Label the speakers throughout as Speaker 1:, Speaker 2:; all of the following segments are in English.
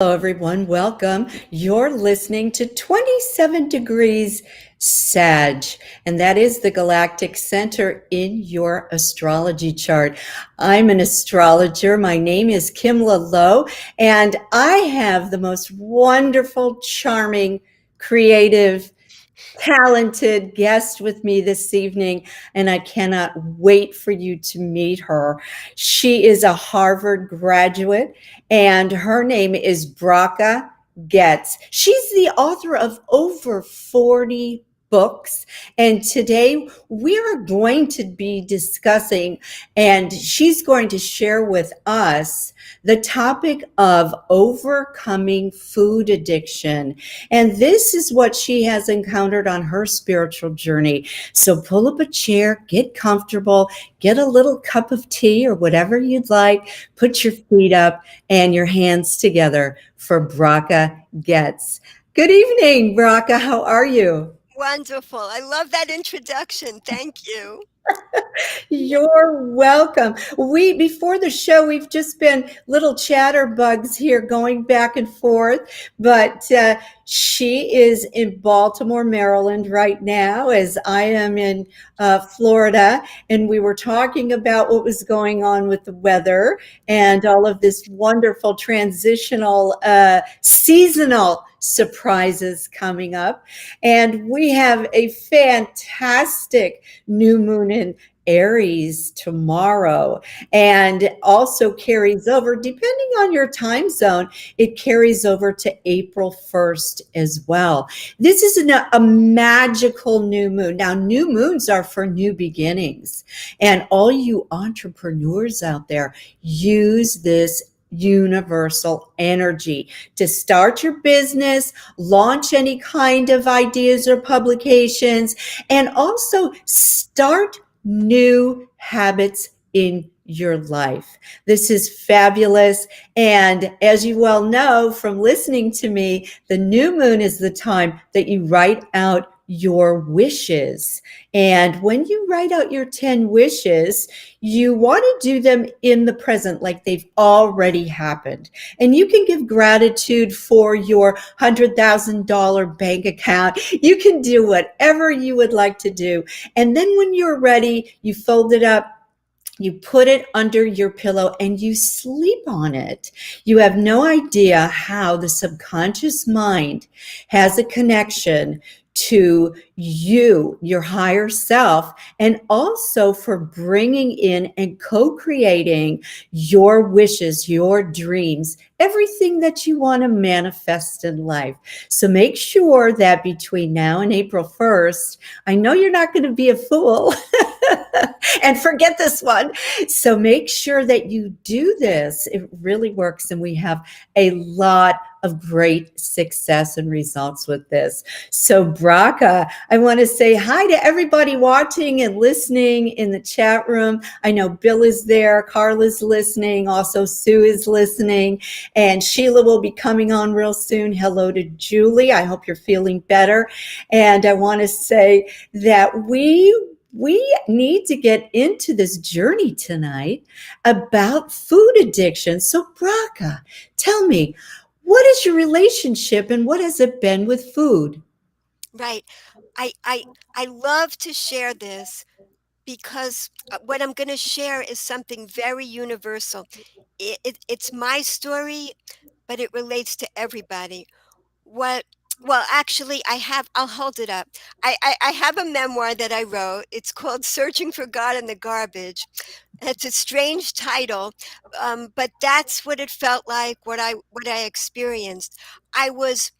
Speaker 1: Hello, everyone. Welcome. You're listening to 27 Degrees SAG, and that is the Galactic Center in your astrology chart. I'm an astrologer. My name is Kimla Lowe, and I have the most wonderful, charming, creative, talented guest with me this evening, and I cannot wait for you to meet her. She is a Harvard graduate, and her name is Braca Getz. She's the author of over 40 books, and today we are going to be discussing, and she's going to share with us the topic of overcoming food addiction. And this is what she has encountered on her spiritual journey. So pull up a chair, get comfortable, get a little cup of tea or whatever you'd like, put your feet up and your hands together for Braca Getz. Good evening, Braca. How are you?
Speaker 2: Wonderful. I love that introduction. Thank you.
Speaker 1: You're welcome. We before the show, we've just been little chatterbugs here going back and forth, but she is in Baltimore, Maryland right now, as I am in Florida, and we were talking about what was going on with the weather and all of this wonderful transitional, seasonal surprises coming up. And we have a fantastic new moon in Aries tomorrow, and also carries over, depending on your time zone, it carries over to April 1st as well. This is a magical new moon. Now, new moons are for new beginnings, and all you entrepreneurs out there, use this universal energy to start your business, launch any kind of ideas or publications, and also start new habits in your life. This is fabulous. And as you well know from listening to me, the new moon is the time that you write out your wishes. And when you write out your 10 wishes, you want to do them in the present, like they've already happened. And you can give gratitude for your $100,000 bank account. You can do whatever you would like to do. And then when you're ready, you fold it up, you put it under your pillow, and you sleep on it. You have no idea how the subconscious mind has a connection to you, your higher self, and also for bringing in and co-creating your wishes, your dreams, everything that you want to manifest in life. So make sure that between now and April 1st, I know you're not going to be a fool and forget this one. So make sure that you do this. It really works, and we have a lot of great success and results with this. So Braca, I want to say hi to everybody watching and listening in the chat room. I know Bill is there, Carla's listening, also Sue is listening, and Sheila will be coming on real soon. Hello to Julie. I hope you're feeling better. And I want to say that we need to get into this journey tonight about food addiction. So Braca, tell me, what is your relationship and what has it been with food?
Speaker 2: Right. I love to share this because what I'm going to share is something very universal. It's my story, but it relates to everybody. What well, actually, I'll hold it up. I have a memoir that I wrote. It's called Searching for God in the Garbage. It's a strange title, but that's what it felt like, what I experienced. I was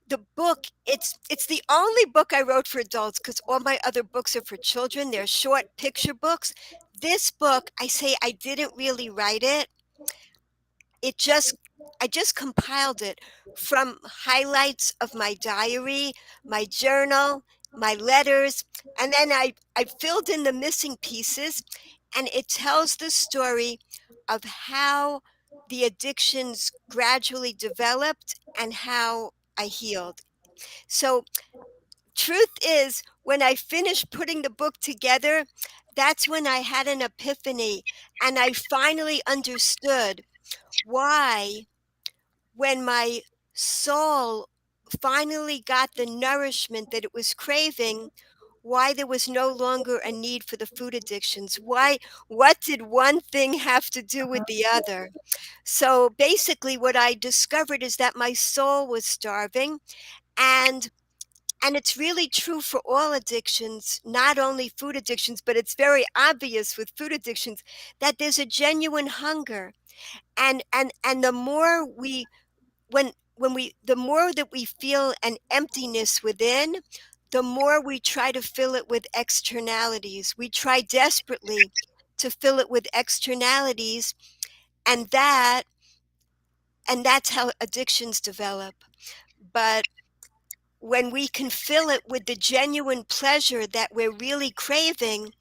Speaker 2: the book, it's the only book I wrote for adults because all my other books are for children. They're short picture books. This book, I say I didn't really write it. It just I just compiled it from highlights of my diary, my journal, my letters, and then I filled in the missing pieces, and it tells the story of how the addictions gradually developed and how I healed. So, truth is, when I finished putting the book together, that's when I had an epiphany and I finally understood why when my soul finally got the nourishment that it was craving, why there was no longer a need for the food addictions. What did one thing have to do with the other? So basically what I discovered is that my soul was starving, and it's really true for all addictions, not only food addictions, but it's very obvious with food addictions that there's a genuine hunger. And the more we when we the more that we feel an emptiness within, the more we try to fill it with externalities. We try desperately to fill it with externalities, and that's how addictions develop. But when we can fill it with the genuine pleasure that we're really craving,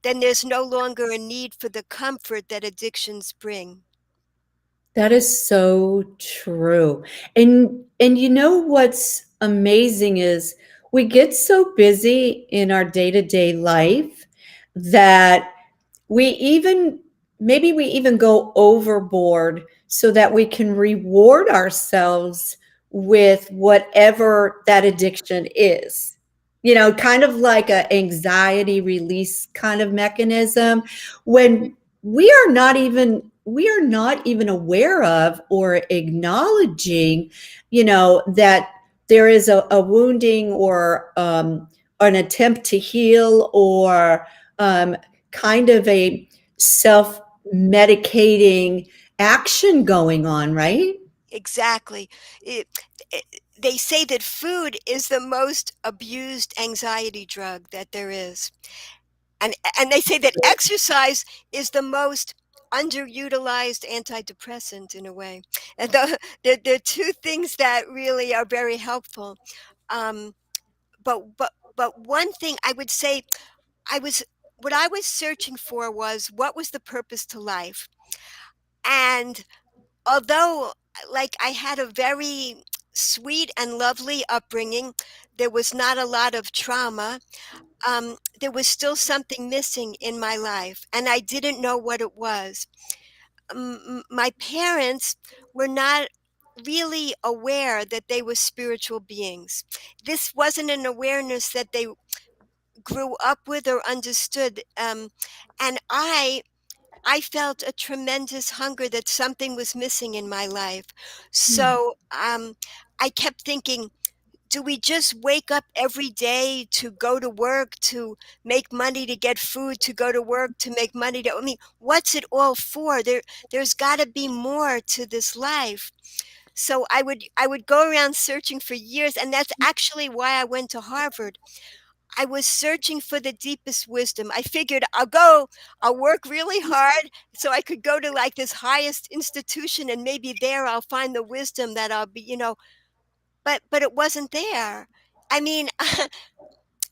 Speaker 2: then there's no longer a need for the comfort that addictions bring.
Speaker 1: That is so true. And you know what's amazing is we get so busy in our day-to-day life that we even maybe we even go overboard so that we can reward ourselves with whatever that addiction is. You know, kind of like a anxiety release kind of mechanism when we are not even aware of or acknowledging, you know, that there is a wounding or an attempt to heal or kind of a self medicating action going on, right?
Speaker 2: Exactly. It, it, they say that food is the most abused anxiety drug that there is. And they say that exercise is the most underutilized antidepressant in a way. And the two things that really are very helpful. Um, but one thing I would say, I was what I was searching for was what was the purpose to life. And although like I had a very sweet and lovely upbringing, there was not a lot of trauma. There was still something missing in my life, and I didn't know what it was. My parents were not really aware that they were spiritual beings. This wasn't an awareness that they grew up with or understood. And I felt a tremendous hunger that something was missing in my life. So I kept thinking, do we just wake up every day to go to work, to make money, to get food, to go to work, to make money? I mean, what's it all for? There's got to be more to this life. So I would go around searching for years, and that's actually why I went to Harvard. I was searching for the deepest wisdom. I figured I'll work really hard so I could go to like this highest institution, and maybe there I'll find the wisdom that I'll be, but it wasn't there. I mean,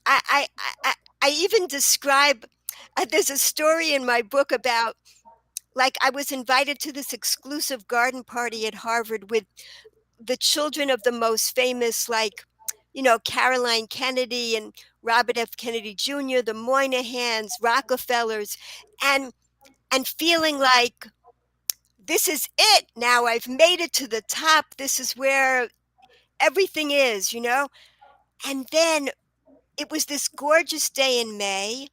Speaker 2: I even describe, there's a story in my book about, like, I was invited to this exclusive garden party at Harvard with the children of the most famous, like, Caroline Kennedy and Robert F. Kennedy Jr., the Moynihans, Rockefellers, and feeling like this is it. Now I've made it to the top. This is where everything is. And then it was this gorgeous day in May,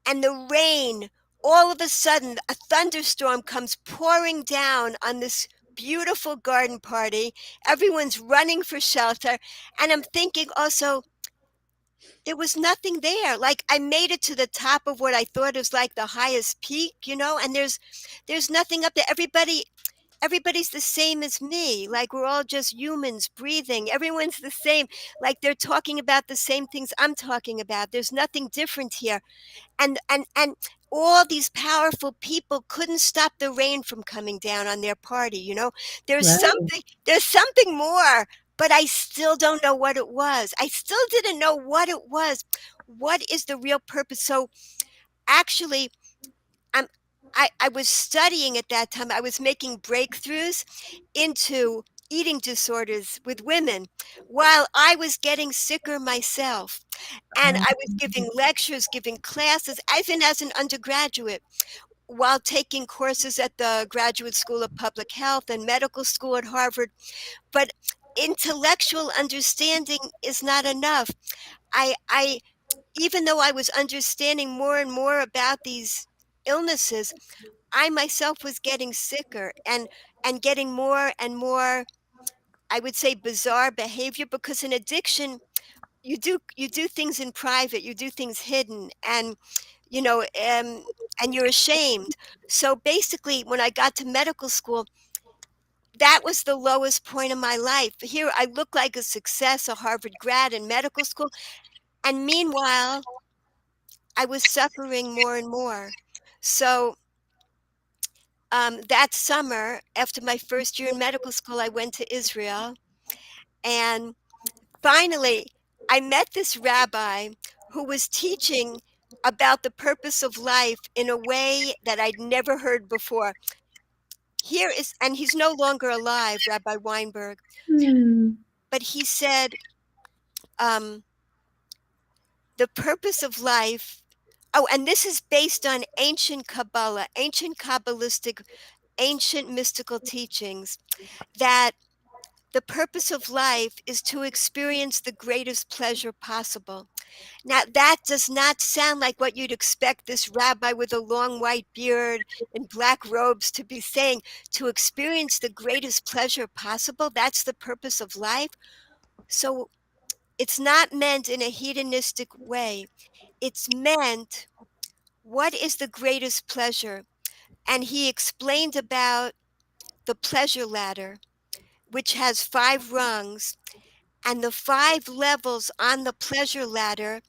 Speaker 2: and the rain, all of a sudden, a thunderstorm comes pouring down on this beautiful garden party. Everyone's running for shelter. And I'm thinking also, there was nothing there. Like, I made it to the top of what I thought was like the highest peak, and there's nothing up there. Everybody's the same as me. Like, we're all just humans breathing. Everyone's the same. Like, they're talking about the same things I'm talking about. There's nothing different here. And all these powerful people couldn't stop the rain from coming down on their party. there's
Speaker 1: Right.
Speaker 2: something there's something more, but I still don't know what it was. I still didn't know what it was. What is the real purpose? So actually, I'm I was studying at that time. I was making breakthroughs into eating disorders with women while I was getting sicker myself. And I was giving lectures, giving classes, even as an undergraduate. while taking courses at the Graduate School of Public Health and medical school at Harvard. But intellectual understanding is not enough. I even though I was understanding more and more about these illnesses, I myself was getting sicker and getting more and more, I would say, bizarre behavior, because in addiction you do things in private, you do things hidden, and you know and you're ashamed. So basically, when I got to medical school, that was the lowest point of my life. Here I look like a success, a Harvard grad in medical school, and meanwhile I was suffering more and more. So that summer, after my first year in medical school, I went to Israel. And finally, I met this rabbi who was teaching about the purpose of life in a way that I'd never heard before. And he's no longer alive, Rabbi Weinberg,
Speaker 1: Hmm.
Speaker 2: but he said, um, the purpose of life. Oh, and this is based on ancient Kabbalah, ancient Kabbalistic, ancient mystical teachings, that the purpose of life is to experience the greatest pleasure possible. Now, that does not sound like what you'd expect this rabbi with a long white beard and black robes to be saying. To experience the greatest pleasure possible, that's the purpose of life. So it's not meant in a hedonistic way. It's meant, what is the greatest pleasure? And he explained about the pleasure ladder, which has 5 rungs, and the 5 levels on the pleasure ladder,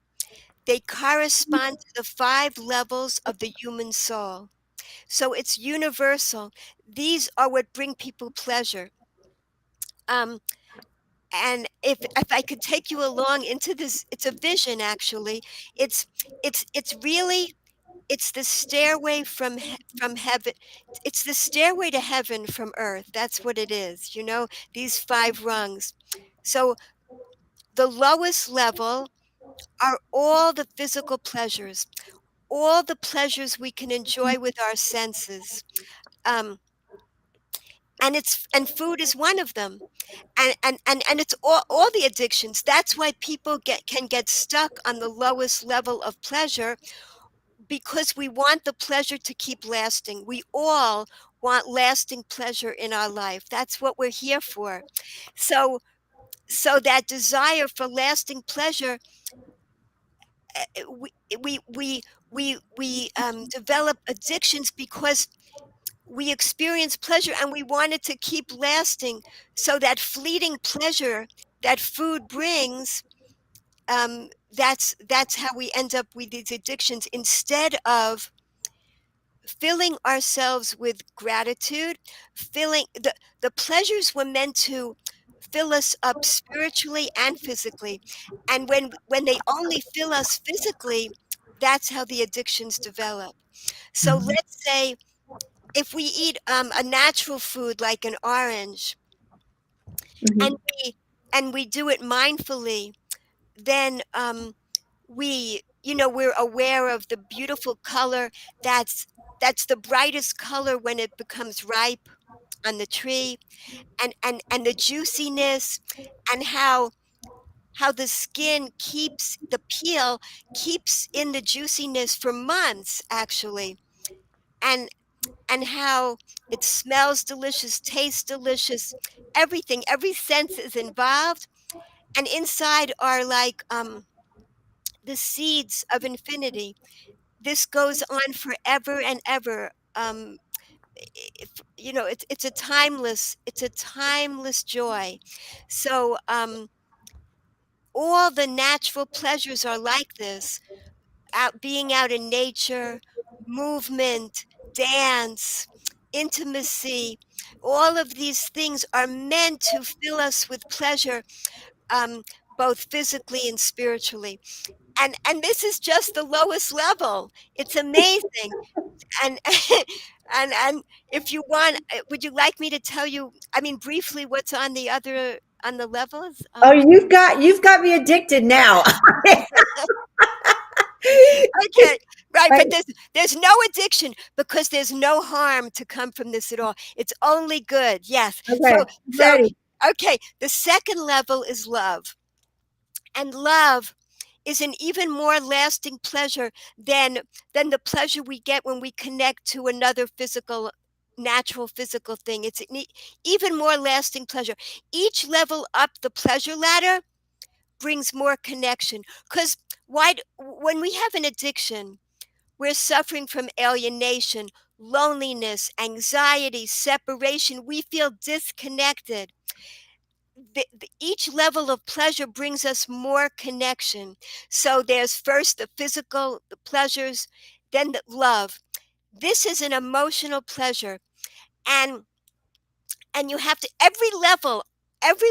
Speaker 2: they correspond to the 5 levels of the human soul. So it's universal. These are what bring people pleasure. Um, and if I could take you along into this, it's a vision actually. It's it's really, it's the stairway from heaven. It's the stairway to heaven from earth. That's what it is. These 5 rungs. So the lowest level are all the physical pleasures, all the pleasures we can enjoy with our senses. Um, and food is one of them. And it's all the addictions. That's why people can get stuck on the lowest level of pleasure, because we want the pleasure to keep lasting. We all want lasting pleasure in our life. That's what we're here for. So that desire for lasting pleasure, we we we we develop addictions because we experience pleasure and we want it to keep lasting. So that fleeting pleasure that food brings, that's how we end up with these addictions, instead of filling ourselves with gratitude. Filling the pleasures were meant to fill us up spiritually and physically. And when they only fill us physically, that's how the addictions develop. So let's say if we eat a natural food like an orange, and
Speaker 1: Mhm.
Speaker 2: we do it mindfully, then we're aware of the beautiful color. That's the brightest color when it becomes ripe on the tree, and the juiciness, and how the skin keeps the peel keeps in the juiciness for months actually, and how it smells delicious, tastes delicious, everything, every sense is involved, and inside are like the seeds of infinity. This goes on forever and ever. It's a timeless joy. So all the natural pleasures are like this: being out in nature, movement, dance, intimacy. All of these things are meant to fill us with pleasure, um, both physically and spiritually. And this is just the lowest level. It's amazing. And and if you want, would you like me to tell you, I mean, briefly, what's on the levels?
Speaker 1: Oh, you've got me addicted now.
Speaker 2: Okay, Right,
Speaker 1: Right?
Speaker 2: but there's no addiction because there's no harm to come from this at all. It's only good. Yes.
Speaker 1: Okay,
Speaker 2: So
Speaker 1: ready.
Speaker 2: okay, the second level is love. And love is an even more lasting pleasure than the pleasure we get when we connect to another physical natural physical thing. It's an even more lasting pleasure. Each level up the pleasure ladder brings more connection because when we have an addiction, we're suffering from alienation, loneliness, anxiety, separation. We feel disconnected. Each level of pleasure brings us more connection. So there's first the physical, the pleasures, then the love. This is an emotional pleasure. And you have to every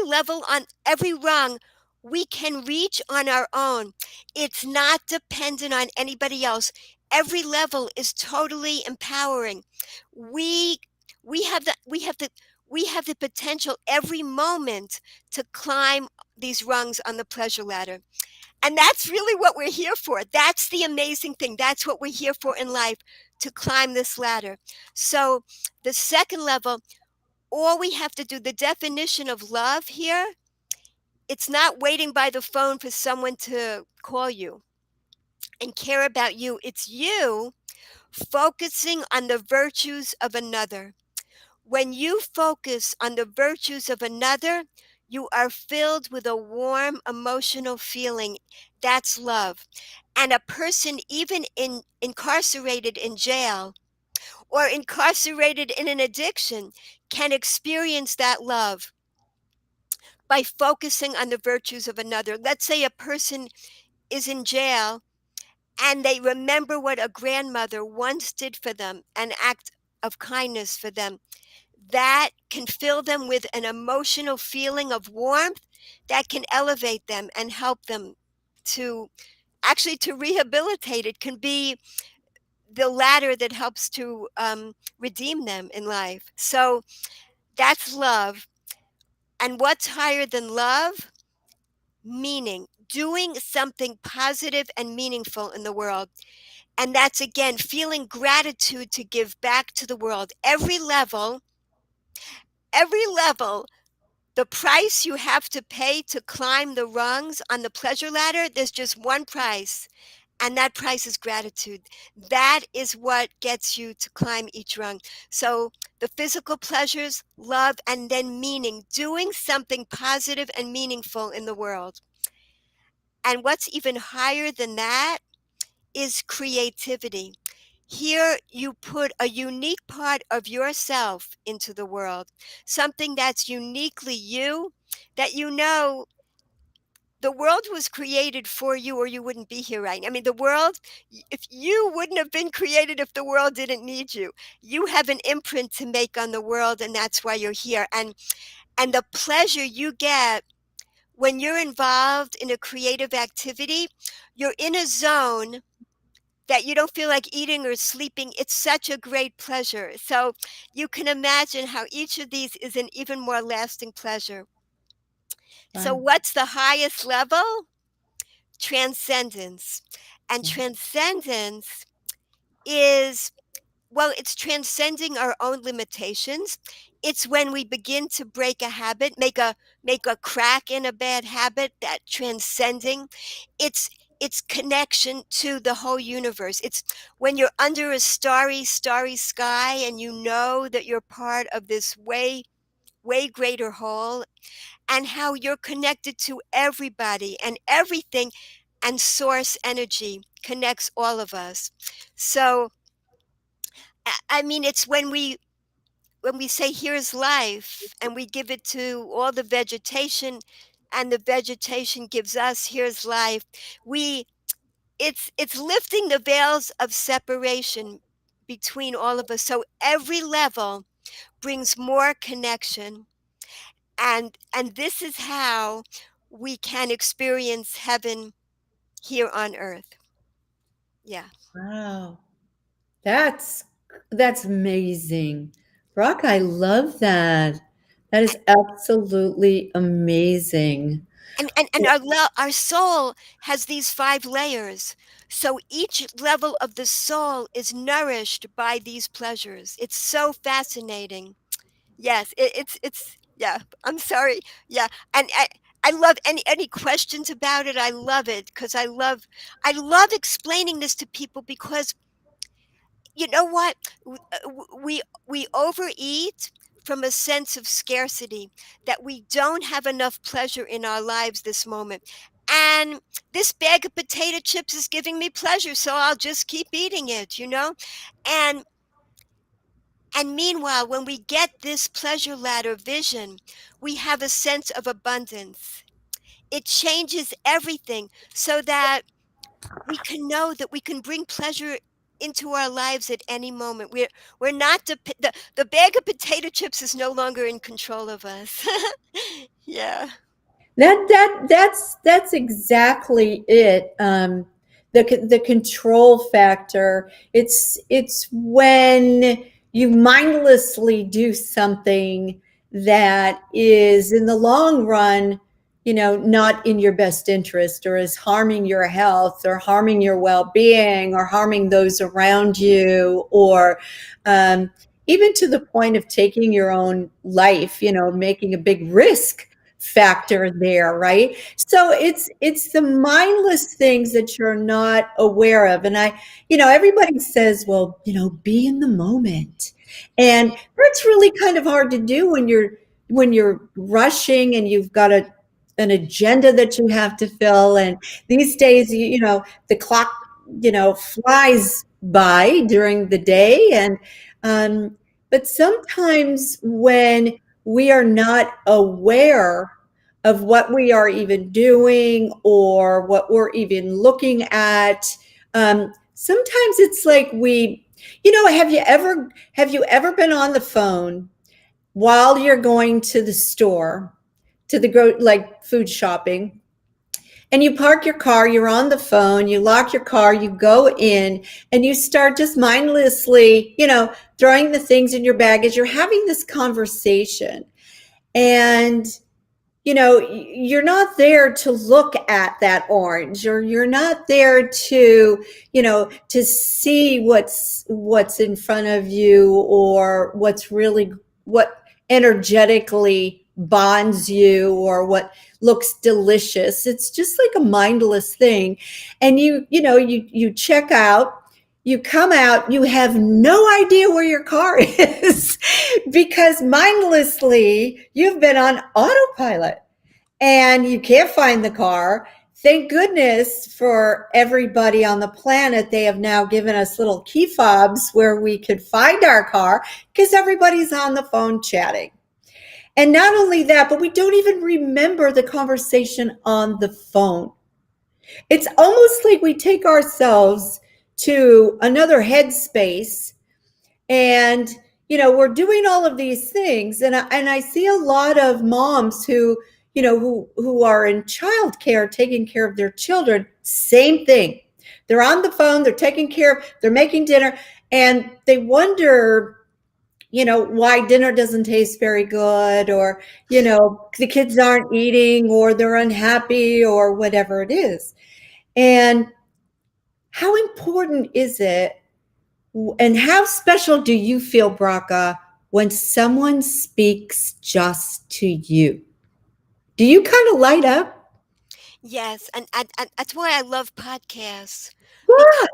Speaker 2: level on every rung we can reach on our own. It's not dependent on anybody else. Every level is totally empowering. We we have the we have the we have the potential every moment to climb these rungs on the pleasure ladder. And that's really what we're here for. That's the amazing thing. That's what we're here for in life, to climb this ladder. So the second level, all we have to do, the definition of love here, it's not waiting by the phone for someone to call you and care about you. It's you focusing on the virtues of another. When you focus on the virtues of another, you are filled with a warm emotional feeling. That's love. And a person, even incarcerated in jail or incarcerated in an addiction, can experience that love by focusing on the virtues of another. Let's say a person is in jail and they remember what a grandmother once did for them, an act of kindness for them. That can fill them with an emotional feeling of warmth that can elevate them and help them to to rehabilitate. It can be the ladder that helps to redeem them in life. So that's love. And what's higher than love? Meaning, doing something positive and meaningful in the world. And that's again feeling gratitude to give back to the world. Every level, the price you have to pay to climb the rungs on the pleasure ladder, there's just one price, and that price is gratitude. That is what gets you to climb each rung. So the physical pleasures, love, and then meaning, doing something positive and meaningful in the world. And what's even higher than that is creativity. Here you put a unique part of yourself into the world, something that's uniquely you, that you know the world was created for you or you wouldn't be here right now. I mean, the world, if you wouldn't have been created if the world didn't need you. You have an imprint to make on the world, and that's why you're here. And the pleasure you get when you're involved in a creative activity, you're in a zone that you don't feel like eating or sleeping. It's such a great pleasure. So you can imagine how each of these is an even more lasting pleasure. So,
Speaker 1: Wow.
Speaker 2: what's the highest level? Transcendence. And transcendence is, well, it's transcending our own limitations. It's when we begin to break a habit, make a crack in a bad habit, that transcending. It's connection to the whole universe. It's when you're under a starry sky and you know that you're part of this way greater whole, and how you're connected to everybody and everything, and source energy connects all of us. So I mean, it's when we say here's life and we give it to all the vegetation, and the vegetation gives us here's life. We it's lifting the veils of separation between all of us. So every level brings more connection, and this is how we can experience heaven here on earth. Yeah.
Speaker 1: Wow. That's that's amazing. Rock, I love that. That is absolutely amazing.
Speaker 2: And our soul has these 5 layers. So each level of the soul is nourished by these pleasures. It's so fascinating. Yes, it's yeah. I'm sorry. Yeah, and I love any questions about it. I love it because I love explaining this to people because you know what? We overeat from a sense of scarcity, that we don't have enough pleasure in our lives this moment. And this bag of potato chips is giving me pleasure, so I'll just keep eating it, you know? And and meanwhile, when we get this pleasure ladder vision, we have a sense of abundance. It changes everything so that we can know that we can bring pleasure into our lives at any moment. We're not the bag of potato chips is no longer in control of us. Yeah.
Speaker 1: That's exactly it. The control factor. It's when you mindlessly do something that is in the long run, not in your best interest, or is harming your health, or harming your well-being, or harming those around you, or um, even to the point of taking your own life. Making a big risk factor there, right? So it's the mindless things that you're not aware of. And everybody says, well, be in the moment. And that's really kind of hard to do when you're rushing and you've got an agenda that you have to fill. And these days, the clock, flies by during the day. And but sometimes when we are not aware of what we are even doing or what we're even looking at. Sometimes it's like have you ever been on the phone while you're going to the store, to the like food shopping, and you park your car, you're on the phone, you lock your car, you go in, and you start just mindlessly, throwing the things in your bag as you're having this conversation. And you're not there to look at that orange, or you're not there to see what's in front of you, or what energetically bonds you, or what looks delicious. It's just like a mindless thing. And you check out, you come out, you have no idea where your car is because mindlessly you've been on autopilot and you can't find the car. Thank goodness for everybody on the planet. They have now given us little key fobs where we could find our car because everybody's on the phone chatting. And not only that, but we don't even remember the conversation on the phone. It's almost like we take ourselves to another headspace, and we're doing all of these things. And I see a lot of moms who are in childcare, taking care of their children. Same thing. They're on the phone, they're making dinner, and they wonder why dinner doesn't taste very good, or the kids aren't eating, or they're unhappy, or whatever it is. And how important is it, and how special do you feel, Braca, when someone speaks just to you? Do you kind of light up?
Speaker 2: Yes, and that's why I love podcasts, because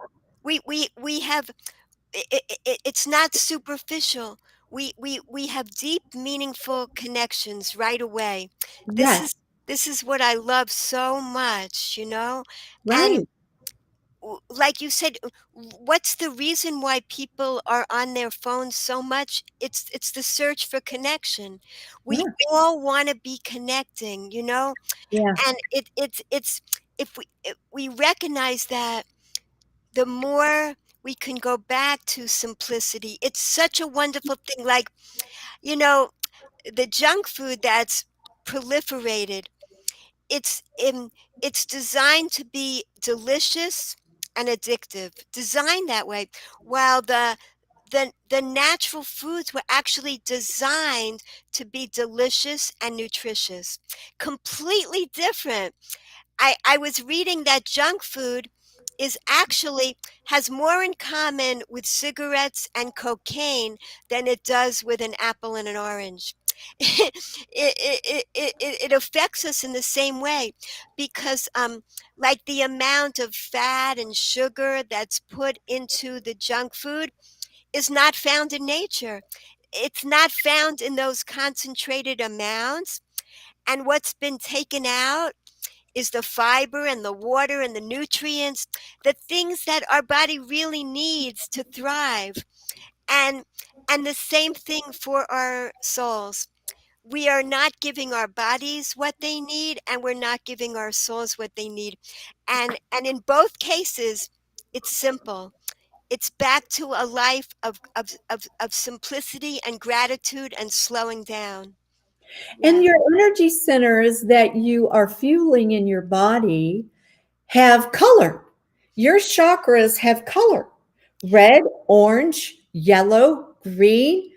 Speaker 1: Yeah.
Speaker 2: we have it's not superficial. We have deep, meaningful connections right away. This
Speaker 1: Yes.
Speaker 2: is this is what I love so much, and
Speaker 1: Right.
Speaker 2: like you said, what's the reason why people are on their phones so much? It's the search for connection. We
Speaker 1: Yeah.
Speaker 2: all want to be connecting,
Speaker 1: Yeah.
Speaker 2: and it's if we recognize that, the more we can go back to simplicity. It's such a wonderful thing. Like, you know, the junk food that's proliferated, it's in it's designed to be delicious and addictive, designed that way, while the natural foods were actually designed to be delicious and nutritious, completely different. I was reading that junk food is actually has more in common with cigarettes and cocaine than it does with an apple and an orange. It affects us in the same way because like the amount of fat and sugar that's put into the junk food is not found in nature. It's not found in those concentrated amounts. And what's been taken out is the fiber and the water and the nutrients, the things that our body really needs to thrive. And and the same thing for our souls. We are not giving our bodies what they need, and we're not giving our souls what they need. And in both cases, it's simple. It's back to a life of simplicity and gratitude and slowing down.
Speaker 1: And
Speaker 2: Yeah,
Speaker 1: your energy centers that you are fueling in your body have color. Your chakras have color: red, orange, yellow, green,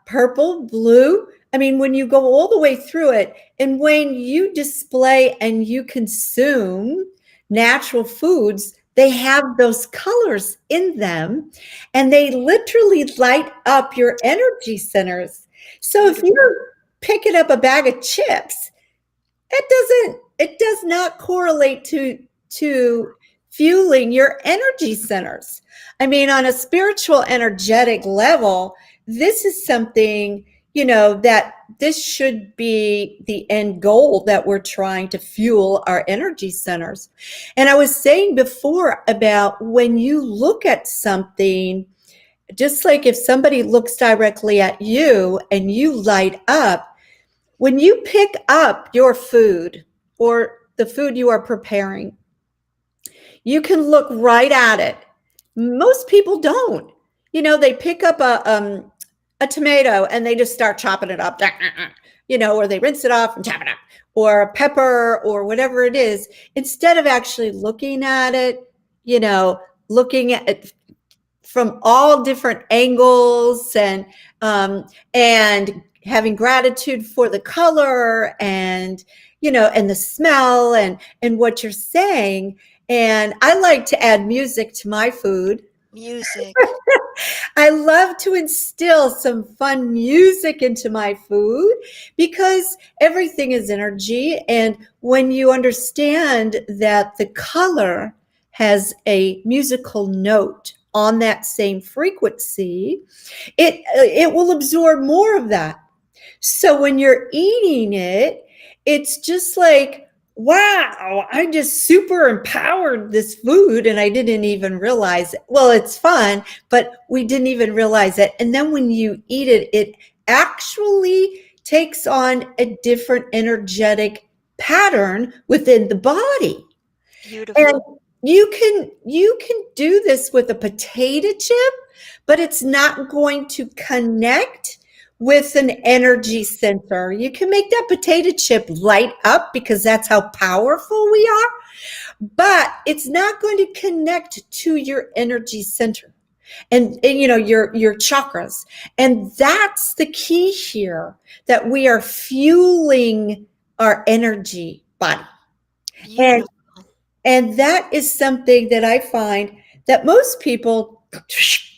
Speaker 1: purple, blue. I mean, when you go all the way through it, and when you display and you consume natural foods, they have those colors in them and they literally light up your energy centers. So if
Speaker 2: beautiful.
Speaker 1: you're picking up a bag of chips, it does not correlate to fueling your energy centers. I mean, on a spiritual energetic level, this is something, that this should be the end goal, that we're trying to fuel our energy centers. And I was saying before about when you look at something, just like if somebody looks directly at you and you light up, when you pick up your food or the food you are preparing, you can look right at it. Most people don't. They pick up a tomato and they just start chopping it up, or they rinse it off and chop it up, or a pepper or whatever it is, instead of actually looking at it, looking at it from all different angles, and having gratitude for the color, and and the smell, and what you're saying. And I like to add music to my food.
Speaker 2: Music.
Speaker 1: I love to instill some fun music into my food because everything is energy. And when you understand that the color has a musical note on that same frequency, it will absorb more of that. So when you're eating it, it's just like, wow, I just super empowered this food and I didn't even realize it. Well, it's fun, but we didn't even realize it. And then when you eat it, it actually takes on a different energetic pattern within the body. And
Speaker 2: Beautiful.
Speaker 1: you can do this with a potato chip, but it's not going to connect with an energy center. You can make that potato chip light up because that's how powerful we are, but it's not going to connect to your energy center and your chakras. And that's the key here, that we are fueling our energy body. And
Speaker 2: Beautiful.
Speaker 1: and that is something that I find that most people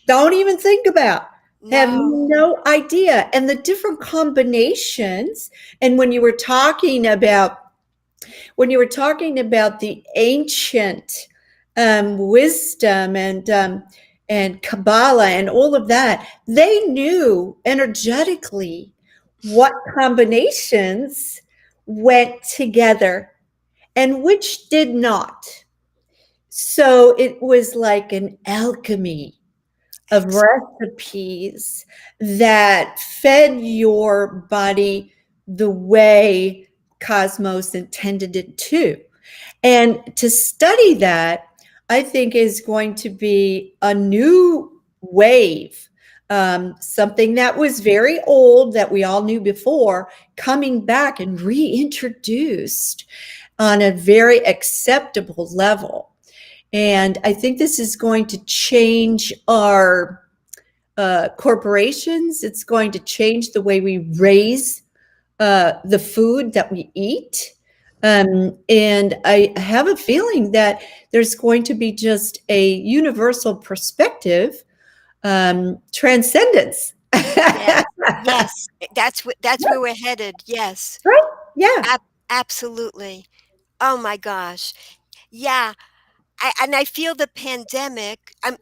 Speaker 1: don't even think about, have
Speaker 2: No.
Speaker 1: no idea. And the different combinations. And when you were talking about the ancient wisdom and Kabbalah and all of that, they knew energetically what combinations went together and which did not. So it was like an alchemy of
Speaker 2: Excellent.
Speaker 1: recipes that fed your body the way Cosmos intended it to. And to study that, I think, is going to be a new wave, something that was very old that we all knew before, coming back and reintroduced on a very acceptable level. And I think this is going to change corporations. It's going to change the way we raise the food that we eat. And I have a feeling that there's going to be just a universal perspective, transcendence.
Speaker 2: Yeah. Yes. That's where we're headed. Yes.
Speaker 1: Right? Yeah.
Speaker 2: Absolutely. Oh my gosh. Yeah. I feel the pandemic. I'm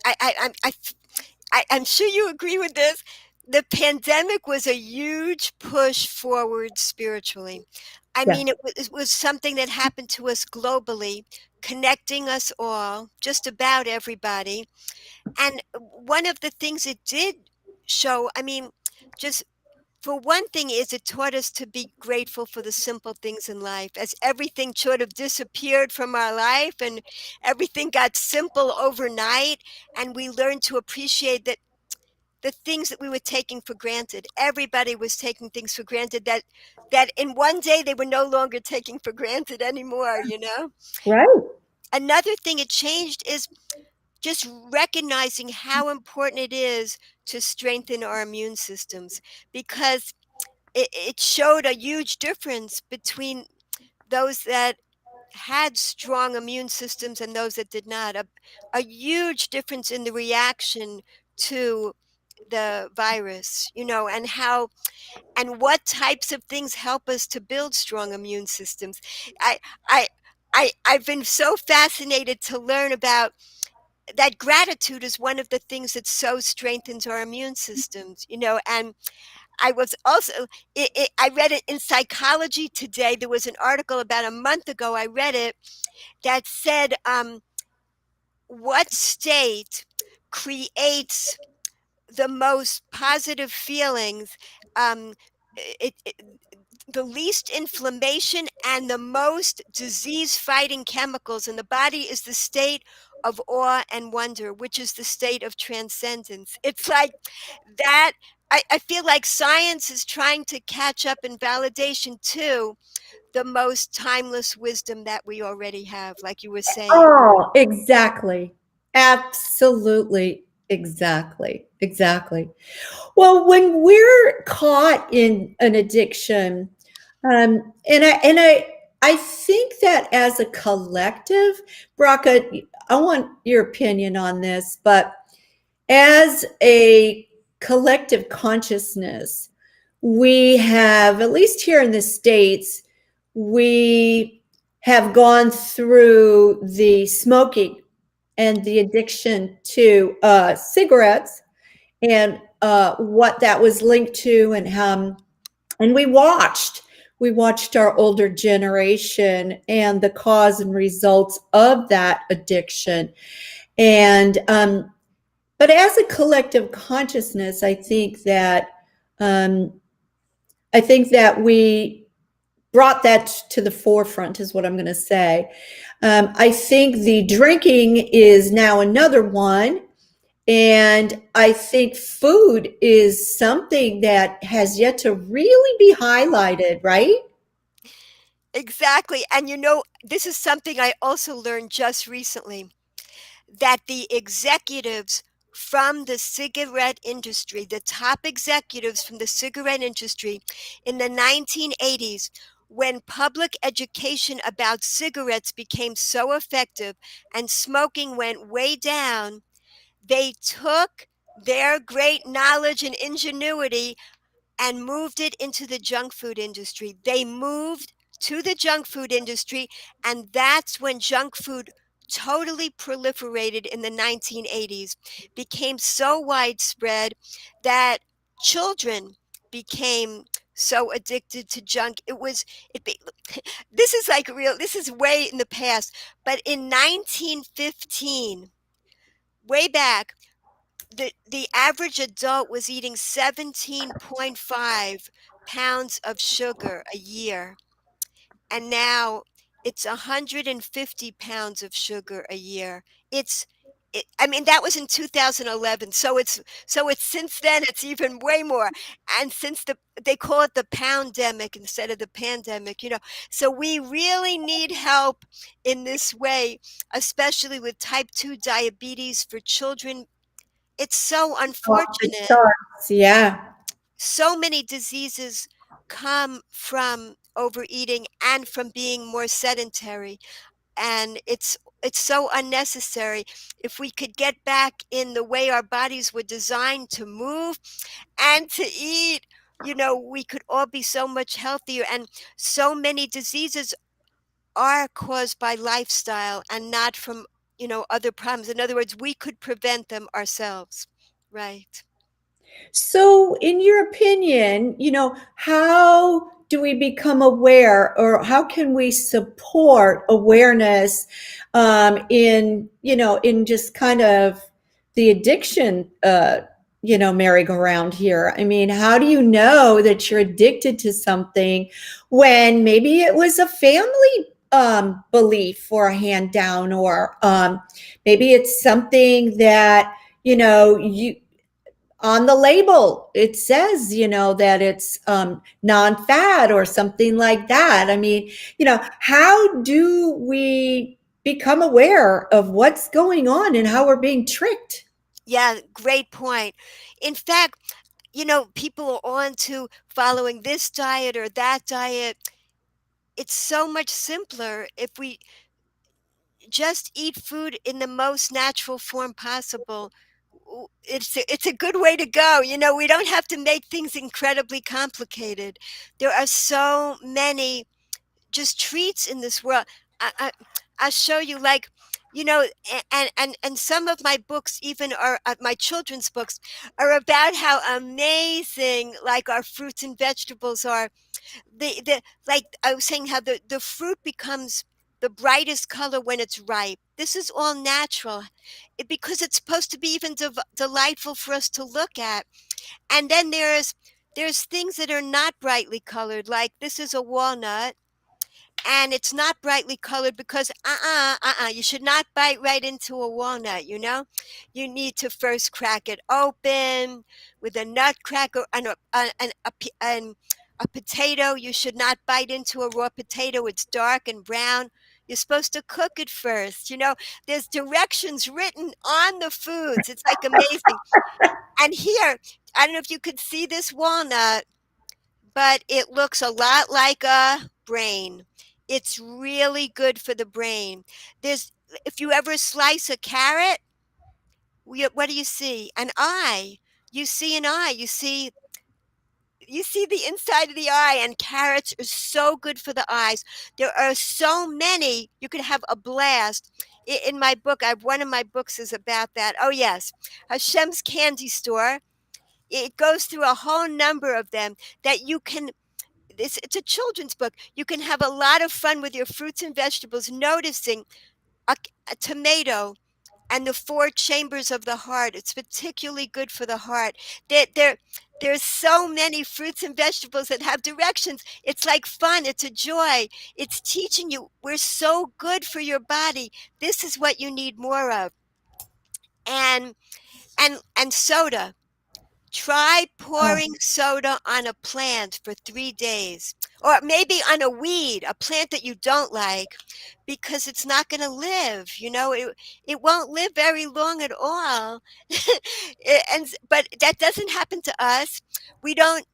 Speaker 2: sure you agree with this. The pandemic was a huge push forward spiritually. I
Speaker 1: Yeah.
Speaker 2: mean, it was something that happened to us globally, connecting us all, just about everybody. And one of the things it did show, I mean, just for one thing, is it taught us to be grateful for the simple things in life, as everything sort of disappeared from our life and everything got simple overnight, and we learned to appreciate that the things that we were taking for granted. Everybody was taking things for granted that in one day they were no longer taking for granted anymore, you know?
Speaker 1: Right.
Speaker 2: Another thing it changed is just recognizing how important it is to strengthen our immune systems, because it showed a huge difference between those that had strong immune systems and those that did not. A huge difference in the reaction to the virus, you know, and how and what types of things help us to build strong immune systems. I I I've been so fascinated to learn about that gratitude is one of the things that so strengthens our immune systems, you know. And I was also, I read it in Psychology Today. There was an article about a month ago, I read it, that said, what state creates the most positive feelings, um, it, the least inflammation and the most disease fighting chemicals in the body is the state of awe and wonder, which is the state of transcendence. It's like that. I feel like science is trying to catch up in validation to the most timeless wisdom that we already have, like you were saying.
Speaker 1: Oh, exactly. Absolutely. Exactly. Exactly. Well, when we're caught in an addiction, and I think that as a collective, Braca, I want your opinion on this, but as a collective consciousness, we have, at least here in the States, we have gone through the smoking and the addiction to cigarettes and what that was linked to, and we watched our older generation and the cause and results of that addiction. And but as a collective consciousness, um, I think that we brought that to the forefront, is what I'm going to say. I think the drinking is now another one. And I think food is something that has yet to really be highlighted, right?
Speaker 2: Exactly. And you know, this is something I also learned just recently, that the executives from the cigarette industry, the top executives from the cigarette industry in the 1980s, when public education about cigarettes became so effective and smoking went way down, they took their great knowledge and ingenuity and moved it into the junk food industry. They moved to the junk food industry, and that's when junk food totally proliferated in the 1980s, became so widespread that children became so addicted to junk. This is like real, this is way in the past, but in 1915, way back, the average adult was eating 17.5 pounds of sugar a year, and now it's 150 pounds of sugar a year. I mean, that was in 2011, so it's since then it's even way more. And since they call it the poundemic instead of the pandemic, you know, so we really need help in this way, especially with type 2 diabetes for children it's so
Speaker 1: Off the
Speaker 2: unfortunate.
Speaker 1: charts. Yeah.
Speaker 2: So many diseases come from overeating and from being more sedentary, and it's so unnecessary. If we could get back in the way our bodies were designed to move and to eat, we could all be so much healthier. And so many diseases are caused by lifestyle and not from, other problems. In other words, we could prevent them ourselves. Right.
Speaker 1: So, in your opinion, how do we become aware, or how can we support awareness in just kind of the addiction, merry-go-round here? I mean, how do you know that you're addicted to something when maybe it was a family belief or a hand down, or maybe it's something that, you on the label it says that it's non-fat or something like that. I mean, how do we become aware of what's going on and how we're being tricked?
Speaker 2: Yeah, great point. In fact, people are on to following this diet or that diet. It's so much simpler if we just eat food in the most natural form possible. It's a good way to go. We don't have to make things incredibly complicated. There are so many just treats in this world. I'll show you, like, and some of my books even are my children's books are about how amazing, like, our fruits and vegetables are. The Like I was saying, how the fruit becomes the brightest color when it's ripe. This is all natural, because it's supposed to be even delightful for us to look at. And then there's things that are not brightly colored, like this is a walnut, and it's not brightly colored because you should not bite right into a walnut. You need to first crack it open with a nutcracker and a potato. You should not bite into a raw potato. It's dark and brown. You're supposed to cook it first. There's directions written on the foods. It's like amazing. And here, I don't know if you could see this walnut, but it looks a lot like a brain. It's really good for the brain. There's If you ever slice a carrot, what do you see? An eye. You see an eye. You see the inside of the eye, and carrots are so good for the eyes. There are so many. You could have a blast. In my book, one of my books is about that. Oh yes, Hashem's Candy Store. It goes through a whole number of them that you can. It's a children's book. You can have a lot of fun with your fruits and vegetables, noticing a, a tomato and the four chambers of the heart. It's particularly good for the heart. There's so many fruits and vegetables that have directions. It's like fun. It's a joy. It's teaching you we're so good for your body. This is what you need more of. And soda. Try
Speaker 1: Oh,
Speaker 2: pouring soda on a plant for 3 days, or maybe on a weed, a plant that you don't like, because it's not going to live. It won't live very long at all. But that doesn't happen to us. We don't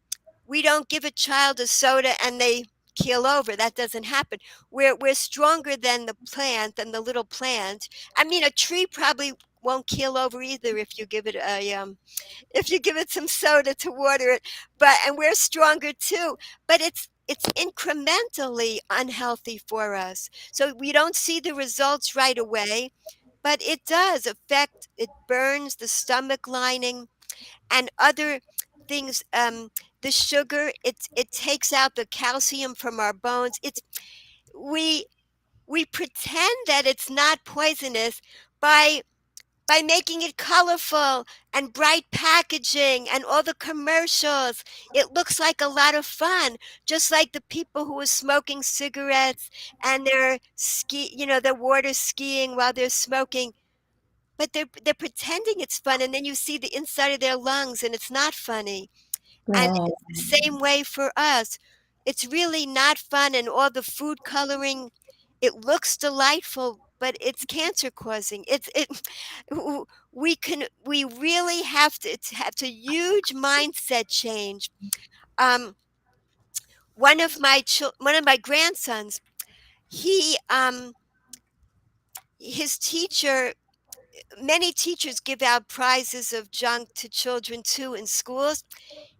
Speaker 2: we don't give a child a soda and they keel over. That doesn't happen. We're stronger than the plant, than the little plant. I mean, a tree probably won't keel over either if you give it some soda to water it. And we're stronger too, but it's incrementally unhealthy for us. So we don't see the results right away, but it does affect. It burns the stomach lining and other things. The sugar, it takes out the calcium from our bones. It's we we pretend that it's not poisonous by making it colorful and bright packaging and all the commercials. It looks like a lot of fun, just like the people who are smoking cigarettes and they're water skiing while they're smoking. But they're pretending it's fun, and then you see the inside of their lungs, and it's not funny. And
Speaker 1: oh.
Speaker 2: it's the same way for us. It's really not fun, and all the food coloring, it looks delightful, but it's cancer causing. We really have to have a huge mindset change. Um, one of my grandsons, he his teacher, many teachers give out prizes of junk to children too in schools.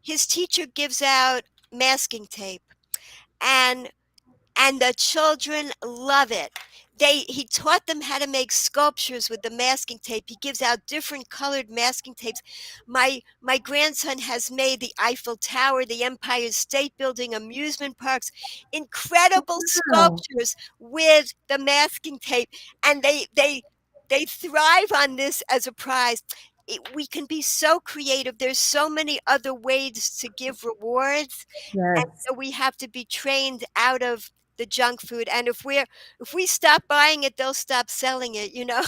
Speaker 2: His teacher gives out masking tape, and the children love it. He taught them how to make sculptures with the masking tape. He gives out different colored masking tapes. My grandson has made the Eiffel Tower, the Empire State Building, amusement parks, incredible
Speaker 1: Wow.
Speaker 2: sculptures with the masking tape, and they thrive on this as a prize. We can be so creative. There's so many other ways to give rewards, and
Speaker 1: Yes.
Speaker 2: so we have to be trained out of the junk food. And if we stop buying it, they'll stop selling it, you know.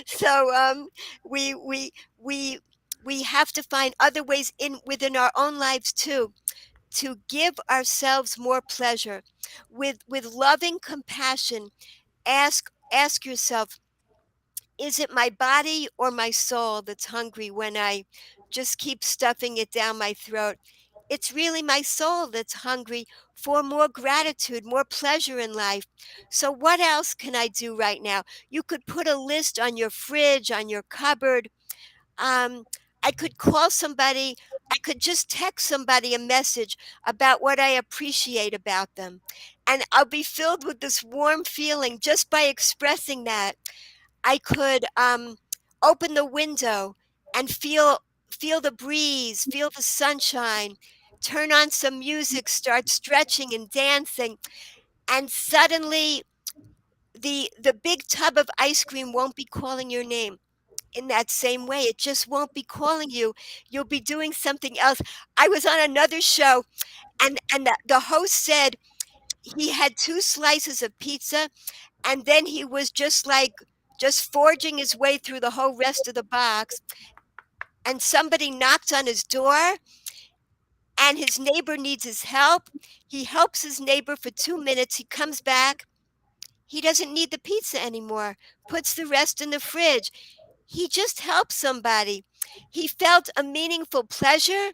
Speaker 2: So we we we we have to find other ways in within our own lives too, to give ourselves more pleasure with loving compassion. Ask yourself, is it my body or my soul that's hungry when I just keep stuffing it down my throat? It's really my soul that's hungry for more gratitude, more pleasure in life. So, what else can I do right now? You could put a list on your fridge, on your cupboard. Um, I could call somebody, I could just text somebody a message about what I appreciate about them. And I'll be filled with this warm feeling just by expressing that. I could open the window and feel the breeze, feel the sunshine, turn on some music, start stretching and dancing, and suddenly the big tub of ice cream won't be calling your name in that same way. It just won't be calling you. You'll be doing something else. I was on another show, and the host said he had two slices of pizza, and then he was just forging his way through the whole rest of the box, and somebody knocked on his door, and his neighbor needs his help. He helps his neighbor for 2 minutes. He comes back. He doesn't need the pizza anymore, puts the rest in the fridge. He just helped somebody. He felt a meaningful pleasure,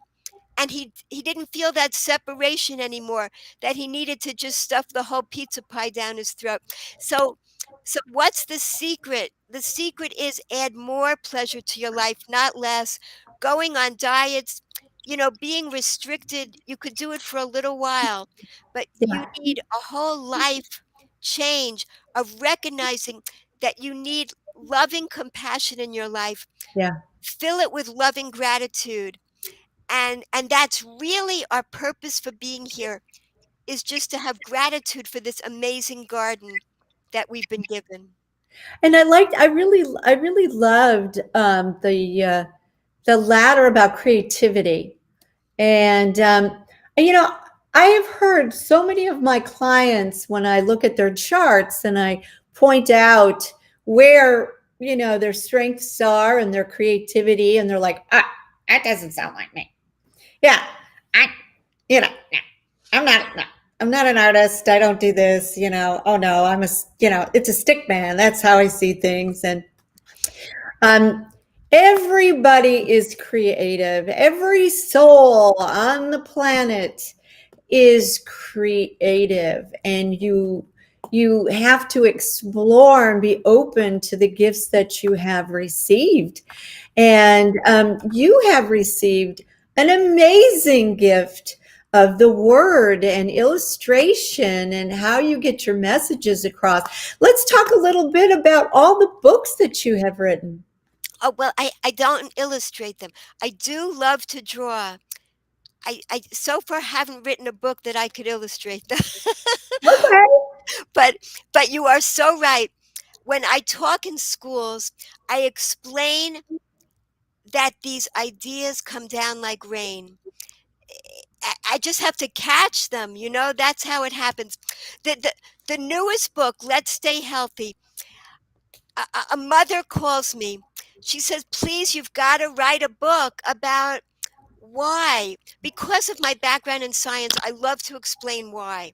Speaker 2: and he didn't feel that separation anymore, that he needed to just stuff the whole pizza pie down his throat. So what's the secret? The secret is add more pleasure to your life, not less. Going on diets, being restricted, you could do it for a little while, but you
Speaker 1: Yeah.
Speaker 2: need a whole life change of recognizing that you need loving compassion in your life.
Speaker 1: Yeah.
Speaker 2: Fill it with loving gratitude, and that's really our purpose for being here, is just to have gratitude for this amazing garden that we've been given.
Speaker 1: And I really loved the latter about creativity. And, you know, I have heard so many of my clients when I look at their charts and I point out where, their strengths are and their creativity, and they're like, that doesn't sound like me. Yeah, I, no, I'm not, no, I'm not an artist. I don't do this, oh no, it's a stick man. That's how I see things. And um, everybody is creative. Every soul on the planet is creative, and you have to explore and be open to the gifts that you have received. And you have received an amazing gift of the word and illustration and how you get your messages across. Let's talk a little bit about all the books that you have written.
Speaker 2: Oh, well, I don't illustrate them. I do love to draw. I so far haven't written a book that I could illustrate them.
Speaker 1: Okay.
Speaker 2: but but you are so right. When I talk in schools, I explain that these ideas come down like rain. I just have to catch them, that's how it happens. The newest book, Let's Stay Healthy, a mother calls me. She says, please, you've got to write a book about why. Because of my background in science, I love to explain why.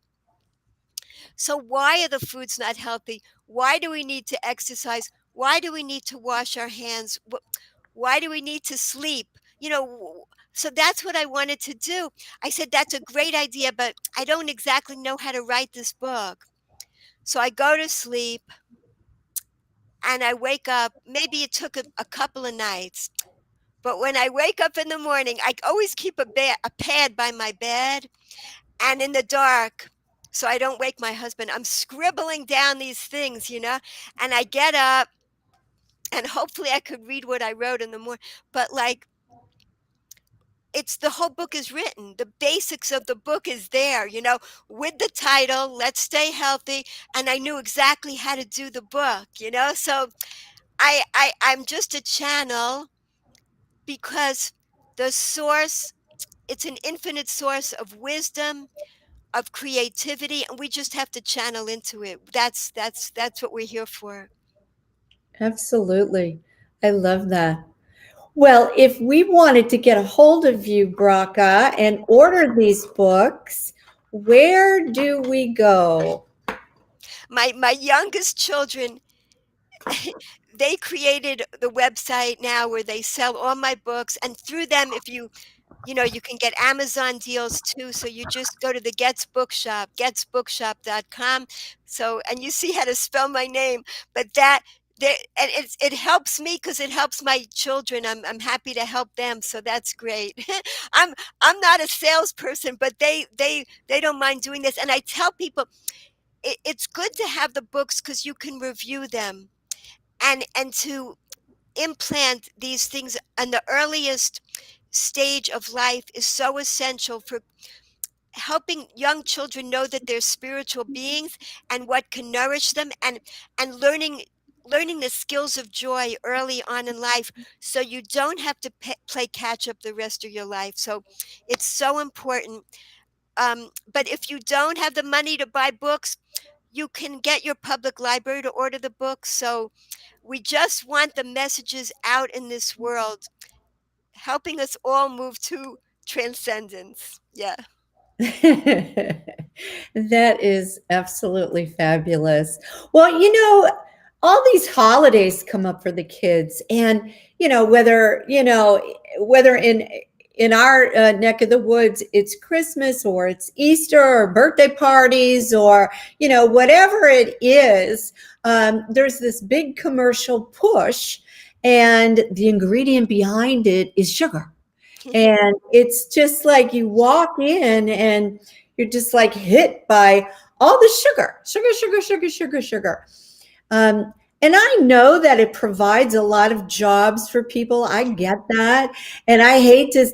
Speaker 2: So why are the foods not healthy? Why do we need to exercise? Why do we need to wash our hands? Why do we need to sleep? So that's what I wanted to do. I said, that's a great idea, but I don't exactly know how to write this book. So I go to sleep and I wake up. Maybe it took a couple of nights. But when I wake up in the morning, I always keep a pad by my bed and in the dark, so I don't wake my husband. I'm scribbling down these things, and I get up and hopefully I could read what I wrote in the morning. But like, it's the whole book is written. The basics of the book is there, with the title, Let's Stay Healthy. And I knew exactly how to do the book. So I'm just a channel because the source, it's an infinite source of wisdom, of creativity, and we just have to channel into it. That's what we're here for.
Speaker 1: Absolutely. I love that. Well, if we wanted to get a hold of you, Braca, and order these books, where do we go?
Speaker 2: My youngest children, they created the website now where they sell all my books, and through them, if you can get Amazon deals too. So you just go to the Getz Bookshop, getsbookshop.com. So, and you see how to spell my name, but and it helps me because it helps my children. I'm happy to help them, so that's great. I'm I'm not a salesperson, but they don't mind doing this, and I tell people it's good to have the books because you can review them, and to implant these things in the earliest stage of life is so essential for helping young children know that they're spiritual beings and what can nourish them, and learning the skills of joy early on in life, so you don't have to play catch up the rest of your life. So it's so important. But if you don't have the money to buy books, you can get your public library to order the books. So we just want the messages out in this world, helping us all move to transcendence. Yeah.
Speaker 1: That is absolutely fabulous. Well, all these holidays come up for the kids, and whether in our neck of the woods it's Christmas or it's Easter or birthday parties or whatever it is. There's this big commercial push, and the ingredient behind it is sugar. And it's just like you walk in and you're just like hit by all the sugar, sugar, sugar, sugar, sugar, sugar. And I know that it provides a lot of jobs for people. I get that. And I hate to,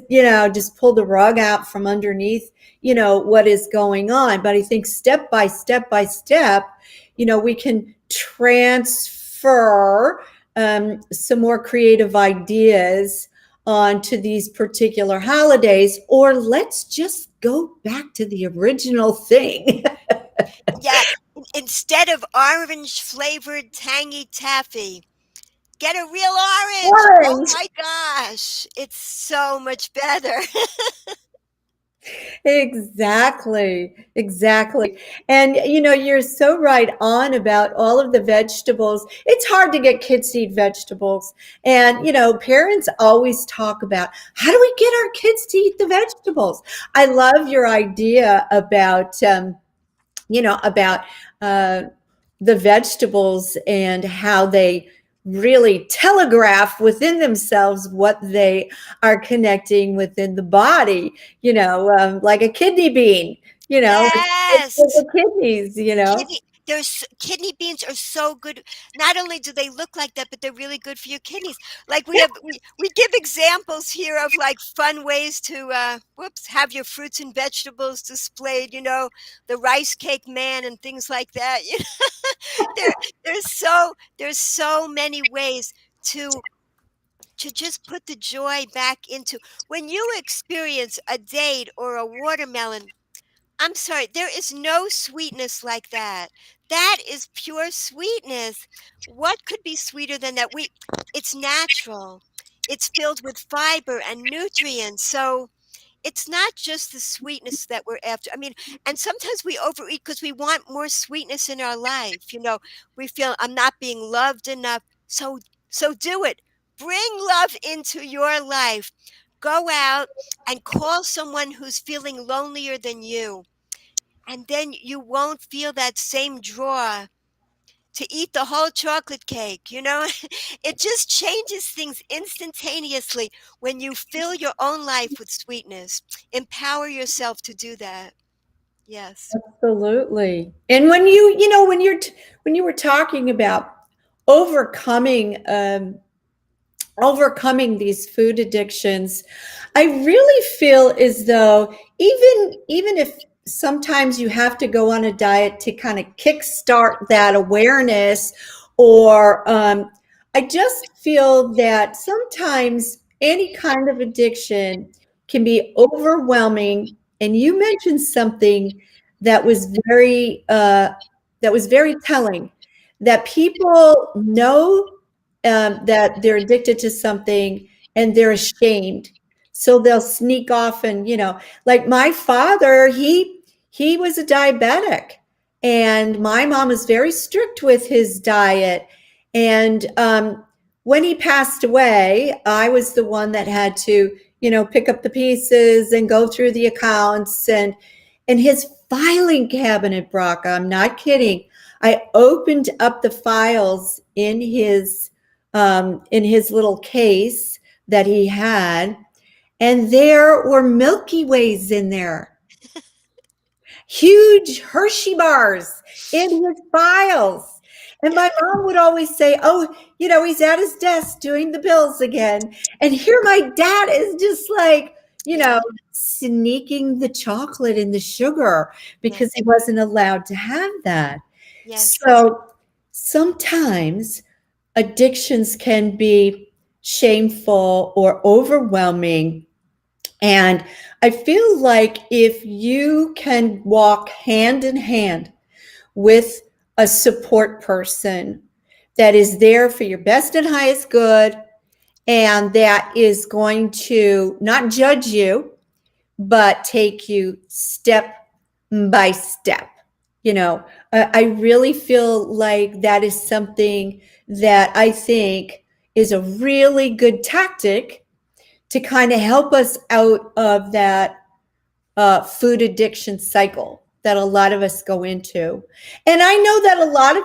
Speaker 1: just pull the rug out from underneath, what is going on. But I think step by step by step, we can transfer some more creative ideas onto these particular holidays, or let's just go back to the original thing.
Speaker 2: Yeah. Instead of orange flavored tangy taffy, get a real orange. Oh
Speaker 1: Orange.
Speaker 2: my gosh. It's so much better.
Speaker 1: Exactly, exactly. And you're so right on about all of the vegetables. It's hard to get kids to eat vegetables. And parents always talk about, how do we get our kids to eat the vegetables? I love your idea about about uh, the vegetables and how they really telegraph within themselves what they are connecting within the body, like a kidney bean, it's for
Speaker 2: Yes.
Speaker 1: the kidneys.
Speaker 2: Kidney beans are so good. Not only do they look like that, but they're really good for your kidneys. Like we give examples here of like fun ways to have your fruits and vegetables displayed, the rice cake man and things like that. There there's so many ways to just put the joy back into when you experience a date or a watermelon. I'm sorry, there is no sweetness like that. That is pure sweetness. What could be sweeter than that? It's natural. It's filled with fiber and nutrients. So it's not just the sweetness that we're after. I mean, and sometimes we overeat because we want more sweetness in our life. We feel I'm not being loved enough. So do it. Bring love into your life. Go out and call someone who's feeling lonelier than you. And then you won't feel that same draw to eat the whole chocolate cake. It just changes things instantaneously when you fill your own life with sweetness. Empower yourself to do that. Yes.
Speaker 1: Absolutely. And when you were talking about overcoming overcoming these food addictions, I really feel as though even if sometimes you have to go on a diet to kind of kickstart that awareness, or I just feel that sometimes any kind of addiction can be overwhelming. And you mentioned something that was very telling, that people know that they're addicted to something and they're ashamed, so they'll sneak off. And like my father, he was a diabetic, and my mom was very strict with his diet. And when he passed away, I was the one that had to pick up the pieces and go through the accounts. And his filing cabinet, Brock, I'm not kidding, I opened up the files in his little case that he had, and there were Milky Ways in there, huge Hershey bars in his files. And my mom would always say, "Oh, he's at his desk doing the bills again." And here my dad is just like,
Speaker 2: Yeah.
Speaker 1: sneaking the chocolate and the sugar because
Speaker 2: Yes.
Speaker 1: he wasn't allowed to have that.
Speaker 2: Yes.
Speaker 1: So sometimes addictions can be shameful or overwhelming. And I feel like if you can walk hand in hand with a support person that is there for your best and highest good, and that is going to not judge you, but take you step by step. I really feel like that is something that I think is a really good tactic to kind of help us out of that food addiction cycle that a lot of us go into. And I know that a lot of,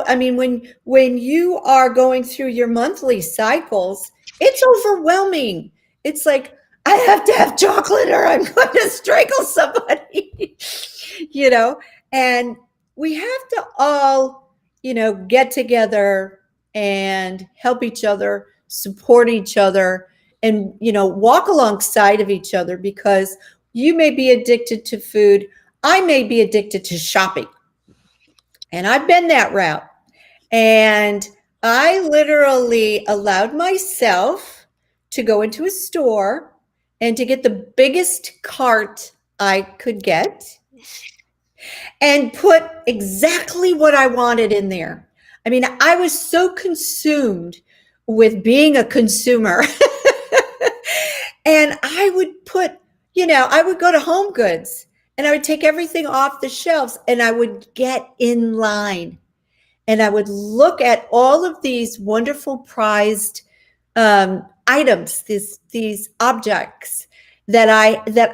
Speaker 1: I mean, when you are going through your monthly cycles, it's overwhelming. It's like, I have to have chocolate or I'm going to strangle somebody, you know, and we have to all, get together and help each other, support each other, and, walk alongside of each other, because you may be addicted to food. I may be addicted to shopping. And I've been that route. And I literally allowed myself to go into a store and to get the biggest cart I could get and put exactly what I wanted in there. I mean, I was so consumed with being a consumer. And I would I would go to Home Goods and I would take everything off the shelves and I would get in line and I would look at all of these wonderful prized items, these objects that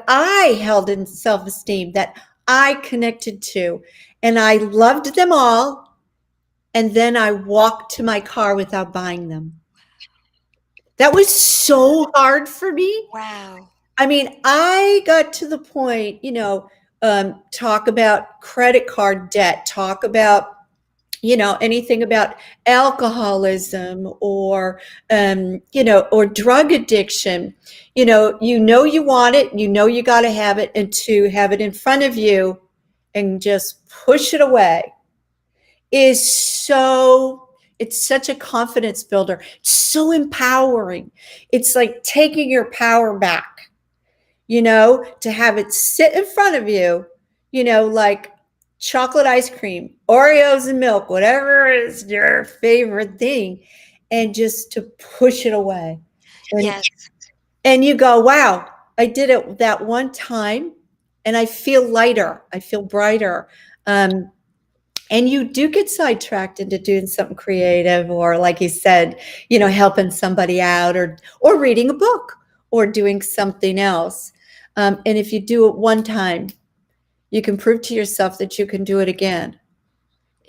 Speaker 1: I held in self-esteem, that I connected to, and I loved them all. And then I walked to my car without buying them. That was so hard for me.
Speaker 2: Wow.
Speaker 1: I mean, I got to the point, talk about credit card debt, talk about, anything about alcoholism or, or drug addiction. You want it, you got to have it, and to have it in front of you and just push it away is it's such a confidence builder. It's so empowering. It's like taking your power back, to have it sit in front of you, like chocolate ice cream, Oreos and milk, whatever is your favorite thing, and just to push it away. And,
Speaker 2: Yes.
Speaker 1: and you go, wow, I did it that one time, and I feel lighter. I feel brighter. Um, and you do get sidetracked into doing something creative, or like you said, helping somebody out, or reading a book, or doing something else. And if you do it one time, you can prove to yourself that you can do it again.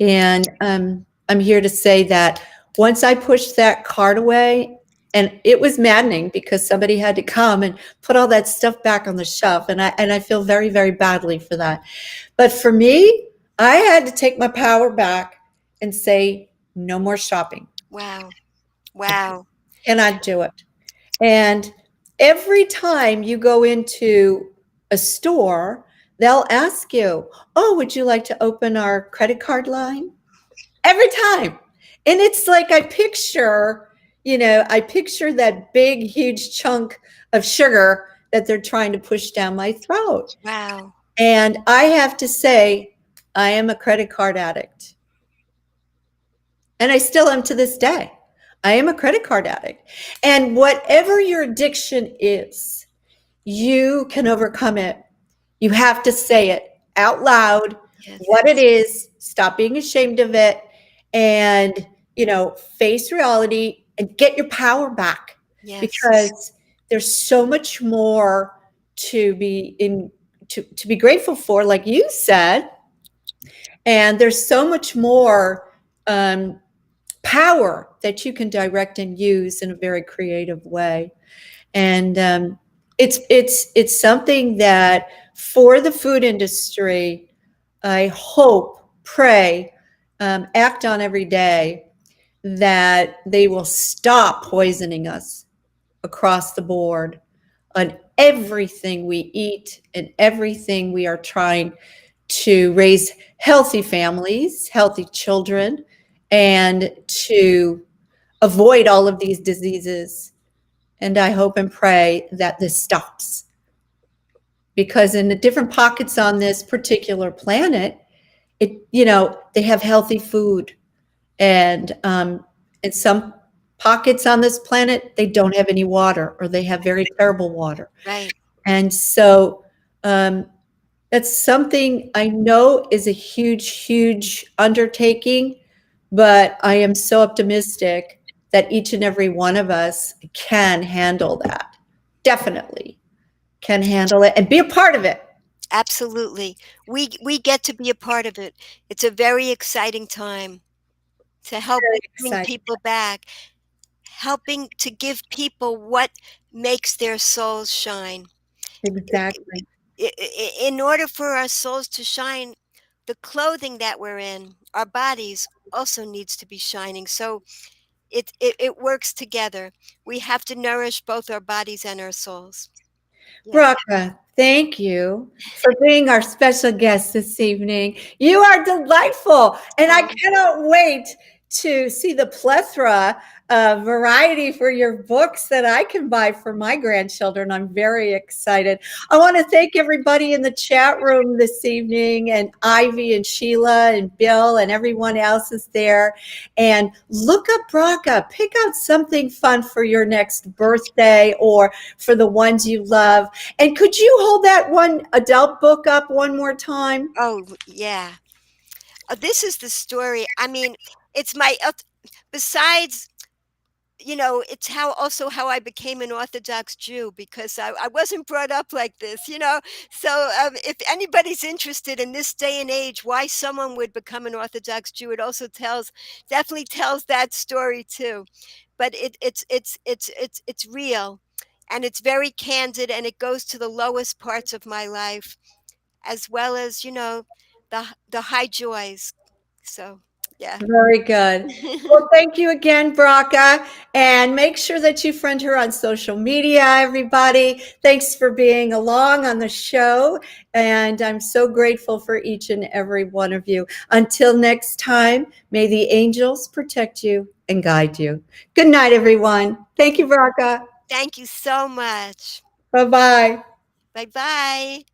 Speaker 1: And I'm here to say that once I pushed that cart away, and it was maddening because somebody had to come and put all that stuff back on the shelf, and I feel very, very badly for that. But for me, I had to take my power back and say, no more shopping.
Speaker 2: Wow.
Speaker 1: I
Speaker 2: Wow.
Speaker 1: cannot do it. And every time you go into a store, they'll ask you, oh, would you like to open our credit card line? Every time. And it's like I picture that big, huge chunk of sugar that they're trying to push down my throat.
Speaker 2: Wow.
Speaker 1: And I have to say, I am a credit card addict. And I still am to this day. I am a credit card addict. And whatever your addiction is, you can overcome it. You have to say it out loud,
Speaker 2: Yes.
Speaker 1: what it is, stop being ashamed of it, and, face reality and get your power back.
Speaker 2: Yes.
Speaker 1: Because there's so much more to be grateful for, like you said. And there's so much more power that you can direct and use in a very creative way. And it's something that for the food industry, I hope, pray, act on every day, that they will stop poisoning us across the board on everything we eat and everything we are trying to raise healthy families, healthy children, and to avoid all of these diseases. And I hope and pray that this stops. Because in the different pockets on this particular planet, they have healthy food. And in some pockets on this planet, they don't have any water, or they have very terrible water.
Speaker 2: Right.
Speaker 1: And so that's something I know is a huge, huge undertaking, but I am so optimistic that each and every one of us can handle that. Definitely can handle it and be a part of it.
Speaker 2: Absolutely. We get to be a part of it. It's a very exciting time to help
Speaker 1: Very
Speaker 2: bring
Speaker 1: exciting.
Speaker 2: people back, helping to give people what makes their souls shine.
Speaker 1: Exactly.
Speaker 2: In order for our souls to shine, the clothing that we're in, our bodies also needs to be shining. So it works together. We have to nourish both our bodies and our souls. Yeah.
Speaker 1: Braca, thank you for being our special guest this evening. You are delightful, and I cannot wait to see the plethora of variety for your books that I can buy for my grandchildren. I'm very excited. I want to thank everybody in the chat room this evening, and Ivy and Sheila and Bill and everyone else is there. And look up Braca. Pick out something fun for your next birthday or for the ones you love. And could you hold that one adult book up one more time?
Speaker 2: Oh, yeah. This is the story. I mean, it's besides, it's how I became an Orthodox Jew, because I wasn't brought up like this. So if anybody's interested in this day and age, why someone would become an Orthodox Jew, it also definitely tells that story too. But it's real, and it's very candid, and it goes to the lowest parts of my life, as well as the high joys. So yeah.
Speaker 1: Very good. Well, thank you again, Braca. And make sure that you friend her on social media, everybody. Thanks for being along on the show. And I'm so grateful for each and every one of you. Until next time, may the angels protect you and guide you. Good night, everyone. Thank you, Braca.
Speaker 2: Thank you so much.
Speaker 1: Bye-bye.
Speaker 2: Bye bye.